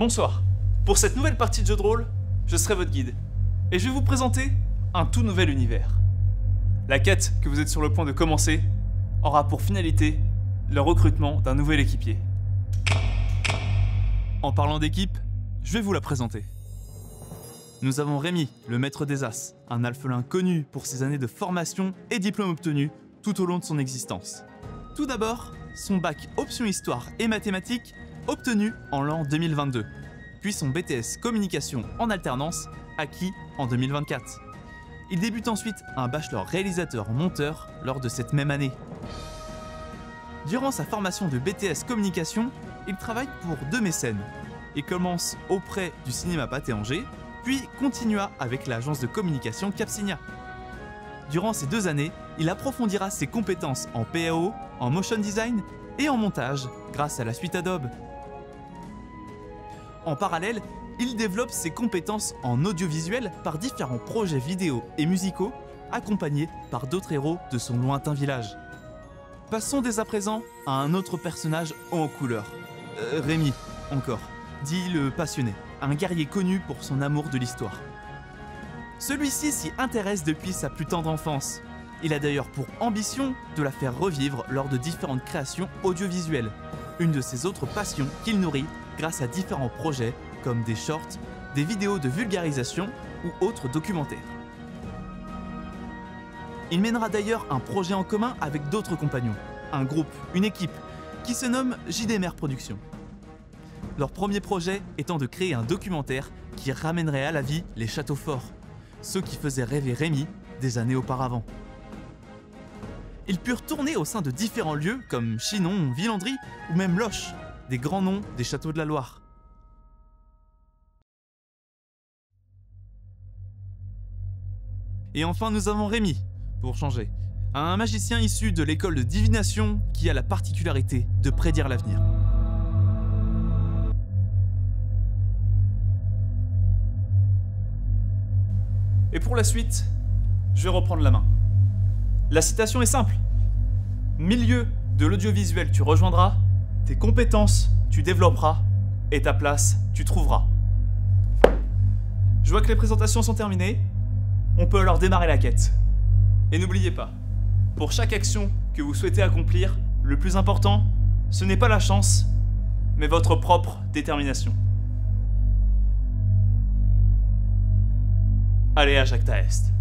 Bonsoir. Pour cette nouvelle partie de jeu de rôle, je serai votre guide. Et je vais vous présenter un tout nouvel univers. La quête que vous êtes sur le point de commencer aura pour finalité le recrutement d'un nouvel équipier. En parlant d'équipe, je vais vous la présenter. Nous avons Rémi, le maître des As, un alphelin connu pour ses années de formation et diplômes obtenus tout au long de son existence. Tout d'abord, son bac option histoire et mathématiques obtenu en l'an 2022, puis son BTS communication en alternance acquis en 2024. Il débute ensuite un bachelor réalisateur-monteur lors de cette même année. Durant sa formation de BTS communication, il travaille pour deux mécènes. Il commence auprès du cinéma Pathé Angers, puis continua avec l'agence de communication Capsigna. Durant ces 2 années, il approfondira ses compétences en PAO, en motion design et en montage grâce à la suite Adobe. En parallèle, il développe ses compétences en audiovisuel par différents projets vidéo et musicaux, accompagnés par d'autres héros de son lointain village. Passons dès à présent à un autre personnage haut en couleur. Rémi, encore, dit le passionné, un guerrier connu pour son amour de l'histoire. Celui-ci s'y intéresse depuis sa plus tendre enfance. Il a d'ailleurs pour ambition de la faire revivre lors de différentes créations audiovisuelles, une de ses autres passions qu'il nourrit grâce à différents projets comme des shorts, des vidéos de vulgarisation ou autres documentaires. Il mènera d'ailleurs un projet en commun avec d'autres compagnons, un groupe, une équipe, qui se nomme JDMR Productions. Leur premier projet étant de créer un documentaire qui ramènerait à la vie les châteaux forts, ceux qui faisaient rêver Rémi des années auparavant. Ils purent tourner au sein de différents lieux comme Chinon, Villandry ou même Loches, des grands noms des châteaux de la Loire. Et enfin nous avons Rémi, pour changer, un magicien issu de l'école de divination qui a la particularité de prédire l'avenir. Et pour la suite, je vais reprendre la main. La citation est simple. Milieu de l'audiovisuel tu rejoindras, tes compétences tu développeras et ta place tu trouveras. Je vois que les présentations sont terminées, on peut alors démarrer la quête. Et n'oubliez pas, pour chaque action que vous souhaitez accomplir, le plus important, ce n'est pas la chance, mais votre propre détermination. Allez à Jacta Est.